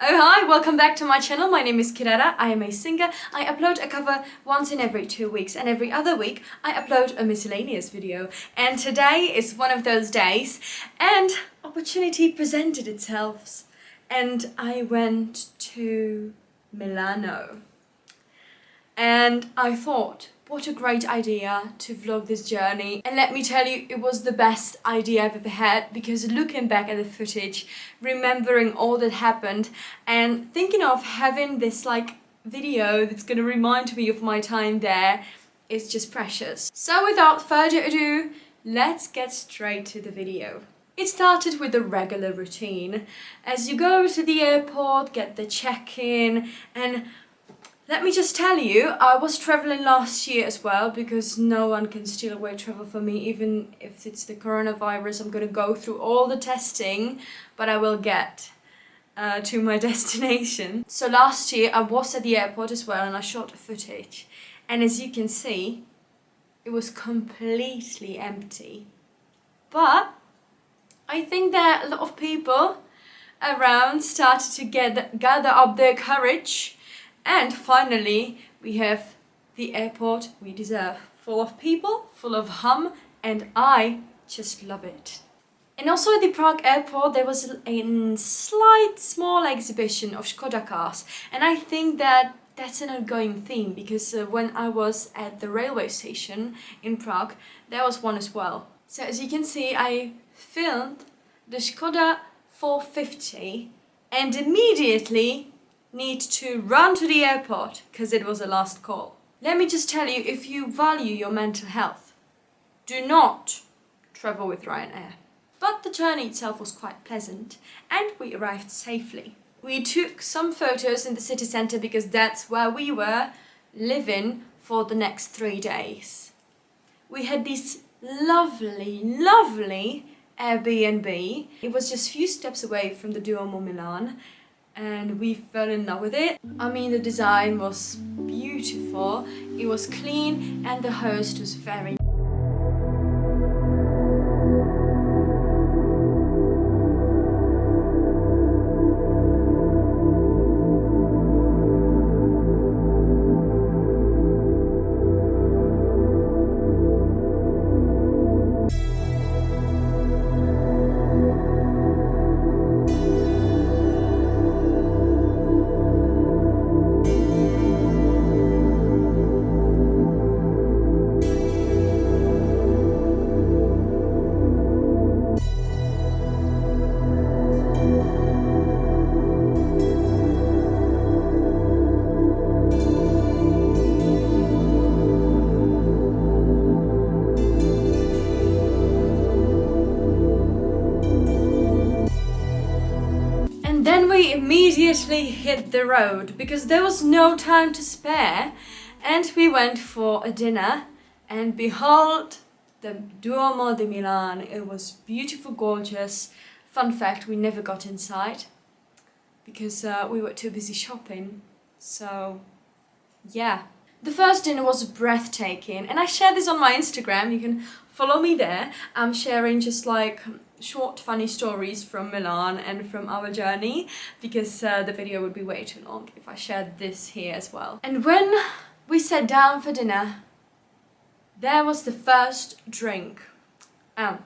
Oh hi, welcome back to my channel. My name is Kirara, I am a singer. I upload a cover once in every 2 weeks, and every other week I upload a miscellaneous video. And today is one of those days, and opportunity presented itself. And I went to Milano. And I thought, what a great idea to vlog this journey. And let me tell you, it was the best idea I've ever had, because looking back at the footage, remembering all that happened and thinking of having this video that's gonna remind me of my time there is just precious. So without further ado, let's get straight to the video. It started with the regular routine. As you go to the airport, get the check-in, and let me just tell you, I was traveling last year as well, because no one can steal away travel from me. Even if it's the coronavirus, I'm gonna go through all the testing, but I will get to my destination. So last year I was at the airport as well, and I shot footage. And as you can see, it was completely empty. But I think that a lot of people around started to gather up their courage. And finally, we have the airport we deserve. Full of people, full of hum, and I just love it. And also at the Prague airport, there was a small exhibition of Škoda cars. And I think that that's an ongoing theme, because when I was at the railway station in Prague, there was one as well. So as you can see, I filmed the Škoda 450 and immediately need to run to the airport because it was a last call. Let me just tell you, if you value your mental health, do not travel with Ryanair. But the journey itself was quite pleasant, and we arrived safely. We took some photos in the city centre because that's where we were living for the next 3 days. We had this lovely Airbnb. It was just a few steps away from the Duomo Milan, and we fell in love with it. I mean, the design was beautiful, it was clean, and the host was very Then we immediately hit the road because there was no time to spare, and we went for a dinner, and behold, the Duomo di Milan. It was beautiful, gorgeous. Fun fact, we never got inside because we were too busy shopping. So yeah, the first dinner was breathtaking, and I shared this on my Instagram. You can follow me there. I'm sharing just short funny stories from Milan and from our journey, because the video would be way too long if I shared this here as well. And when we sat down for dinner, there was the first drink.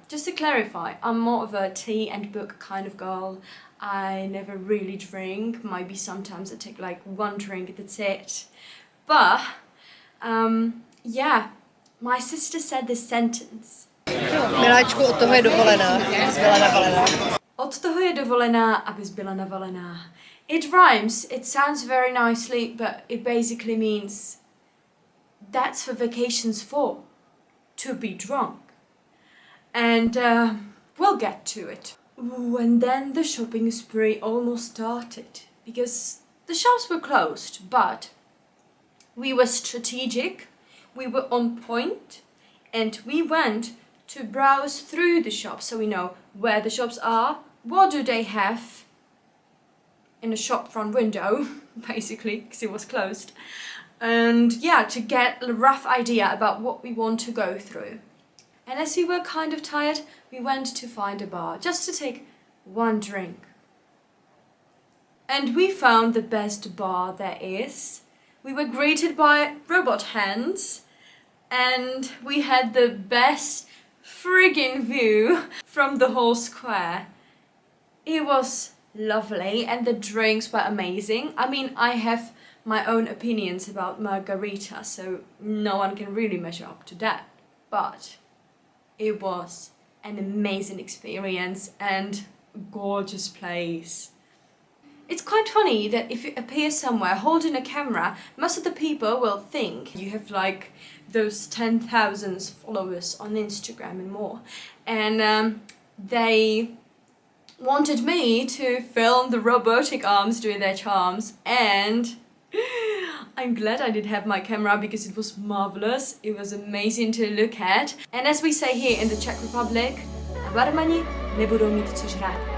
Just to clarify, I'm more of a tea and book kind of girl. I never really drink. Maybe sometimes I take one drink, that's it. But yeah, my sister said this sentence. Miláčku, od toho je dovolená, abys byla navalená. Od toho je dovolená, abys byla navalená. It rhymes, it sounds very nicely, but it basically means that's for vacations for, to be drunk. And we'll get to it. Ooh, and then the shopping spree almost started, because the shops were closed, but we were strategic, we were on point, and we went to browse through the shops so we know where the shops are, what do they have in the shop front window, basically, because it was closed. And yeah, to get a rough idea about what we want to go through. And as we were kind of tired, we went to find a bar just to take one drink. and we found the best bar there is. We were greeted by robot hands, and we had the best friggin' view from the whole square. It was lovely, and the drinks were amazing. I mean, I have my own opinions about margarita, so no one can really measure up to that. But it was an amazing experience and a gorgeous place. It's quite funny that if you appear somewhere holding a camera, most of the people will think you have like those 10,000 followers on Instagram and more. And they wanted me to film the robotic arms doing their charms, and I'm glad I did have my camera because it was marvelous. It was amazing to look at. And as we say here in the Czech Republic, a barmani nebudou mít co žrát.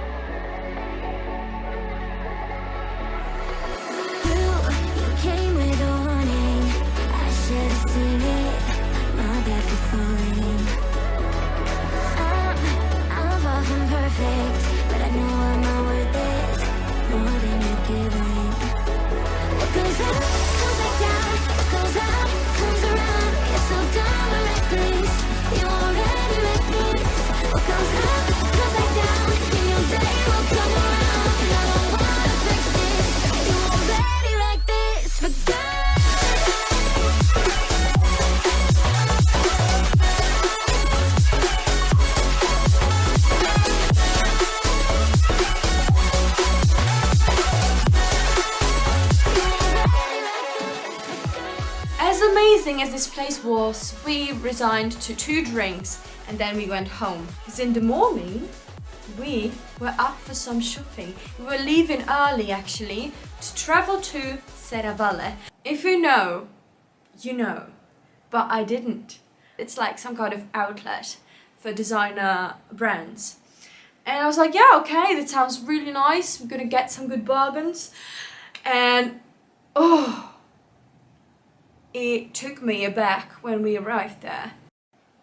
As amazing as this place was, we resigned to 2 drinks and then we went home. Because in the morning, we were up for some shopping. We were leaving early actually to travel to Serravalle. If you know, you know, but I didn't. It's like some kind of outlet for designer brands. And I was like, yeah, okay, that sounds really nice. We're gonna get some good bargains. And oh, it took me aback when we arrived there.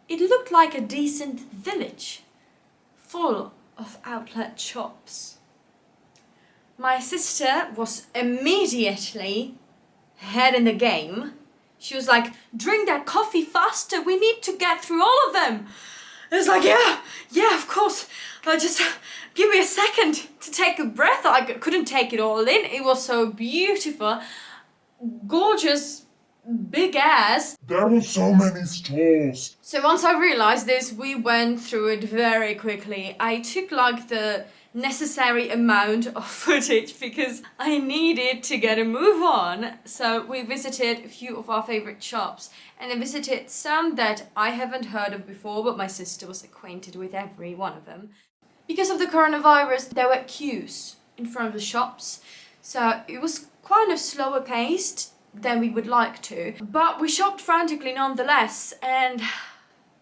It looked like a decent village, full of outlet shops. My sister was immediately ahead in the game. She was like, drink that coffee faster, we need to get through all of them. I was like, yeah, of course. Just give me a second to take a breath. I couldn't take it all in. It was so beautiful, gorgeous, big ass. There were so many stores. So once I realized this, we went through it very quickly. I took like the necessary amount of footage because I needed to get a move on. So we visited a few of our favorite shops, and I visited some that I haven't heard of before, but my sister was acquainted with every one of them. Because of the coronavirus, there were queues in front of the shops, so it was kind of slower paced than we would like to, but we shopped frantically nonetheless, and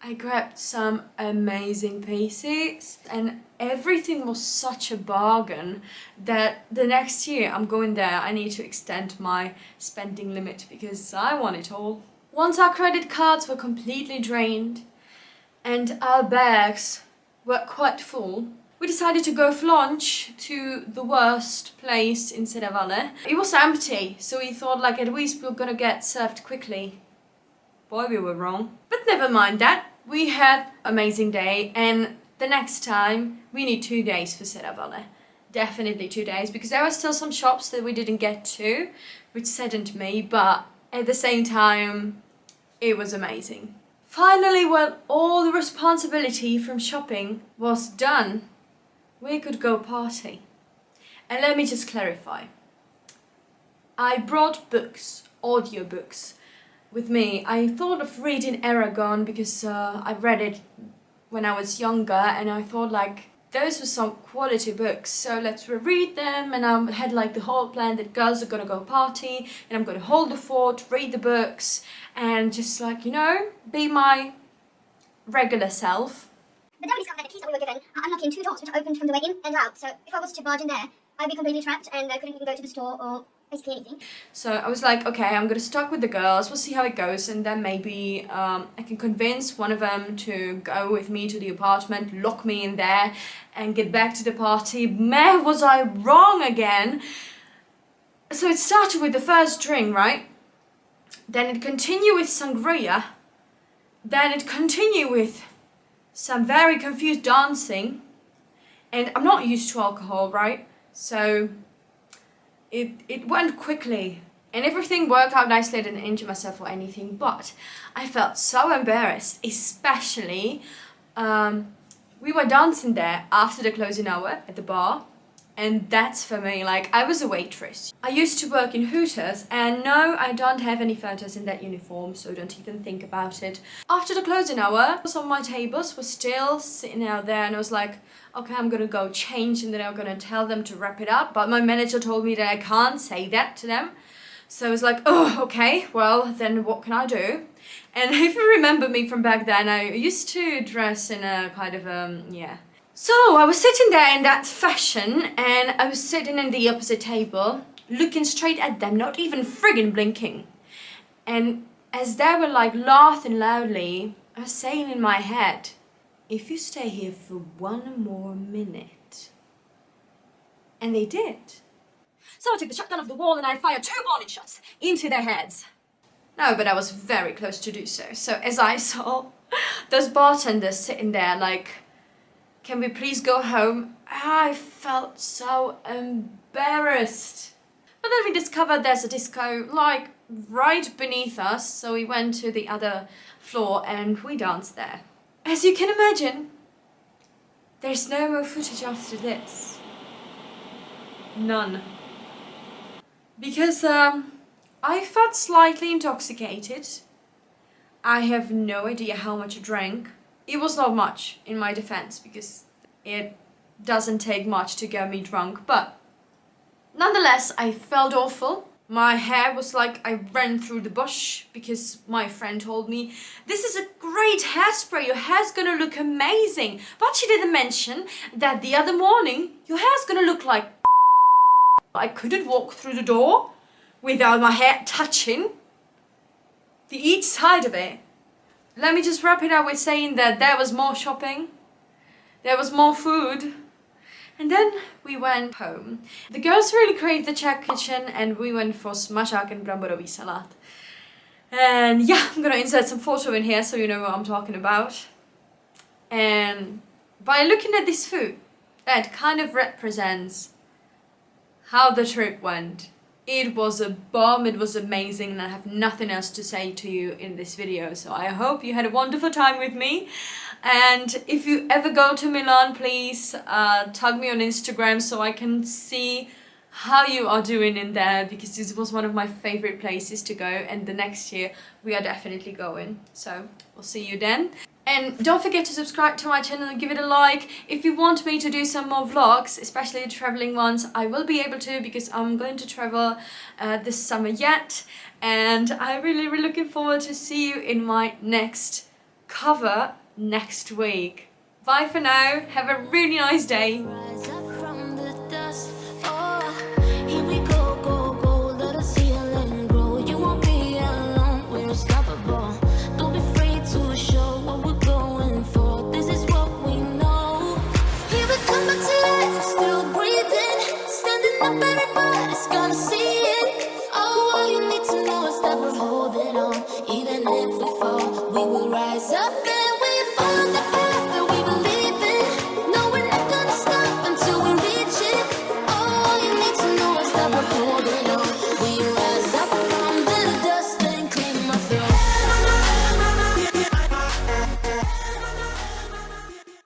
I grabbed some amazing pieces, and everything was such a bargain that the next year I'm going there. I need to extend my spending limit because I want it all. Once our credit cards were completely drained and our bags were quite full, we decided to go for lunch to the worst place in Serravalle. It was empty, so we thought like at least we were gonna get served quickly. Boy, we were wrong. But never mind that. We had an amazing day, and the next time we need 2 days for Serravalle. Definitely 2 days, because there were still some shops that we didn't get to, which saddened me, but at the same time, it was amazing. Finally, when all the responsibility from shopping was done, we could go party. And let me just clarify. I brought books, audiobooks, with me. I thought of reading Aragon because I read it when I was younger, and I thought like those were some quality books, so let's reread them. And I had like the whole plan that girls are gonna go party and I'm gonna hold the fort, read the books, and just like, you know, be my regular self. But then we discovered that the keys that we were given are unlocking 2 doors which are opened from the way in and out, so if I was to barge in there, I'd be completely trapped and I couldn't even go to the store or basically anything. So I was like, okay, I'm gonna start with the girls, we'll see how it goes, and then maybe I can convince one of them to go with me to the apartment, lock me in there, and get back to the party. Man, was I wrong again! So it started with the first drink, right? Then it continued with sangria. Then it continued with some very confused dancing. And I'm not used to alcohol, right? So it went quickly. And everything worked out nicely. I didn't injure myself or anything. But I felt so embarrassed, especially we were dancing there after the closing hour at the bar. And that's for me, like, I was a waitress. I used to work in Hooters, and no, I don't have any photos in that uniform, so don't even think about it. After the closing hour, some of my tables were still sitting out there, and I was like, okay, I'm gonna go change, and then I'm gonna tell them to wrap it up. But my manager told me that I can't say that to them. So I was like, oh, okay, well, then what can I do? And if you remember me from back then, I used to dress in a kind of, yeah. So I was sitting there in that fashion, and I was sitting in the opposite table, looking straight at them, not even friggin' blinking. And as they were like laughing loudly, I was saying in my head, if you stay here for one more minute. And they did. So I took the shotgun off the wall and I fired 2 warning shots into their heads. No, but I was very close to do so. So as I saw those bartenders sitting there like, can we please go home? I felt so embarrassed. But then we discovered there's a disco like right beneath us, so we went to the other floor and we danced there. As you can imagine, there's no more footage after this. None. Because I felt slightly intoxicated. I have no idea how much I drank. It was not much, in my defense, because it doesn't take much to get me drunk, but nonetheless, I felt awful. My hair was like I ran through the bush, because my friend told me, this is a great hairspray, your hair's gonna look amazing. But she didn't mention that the other morning, your hair's gonna look like I couldn't walk through the door without my hair touching each side of it. Let me just wrap it up with saying that there was more shopping, there was more food, and then we went home. The girls really craved the Czech kitchen and we went for smažák and bramborový salad. And yeah, I'm gonna insert some photo in here so you know what I'm talking about. And by looking at this food, that kind of represents how the trip went. It was a bomb, it was amazing, and I have nothing else to say to you in this video. So I hope you had a wonderful time with me. And if you ever go to Milan, please tag me on Instagram so I can see how you are doing in there, because this was one of my favorite places to go, and the next year we are definitely going. So we'll see you then. And don't forget to subscribe to my channel and give it a like. If you want me to do some more vlogs, especially the traveling ones, I will be able to, because I'm going to travel this summer yet. And I'm really looking forward to see you in my next cover next week. Bye for now. Have a really nice day.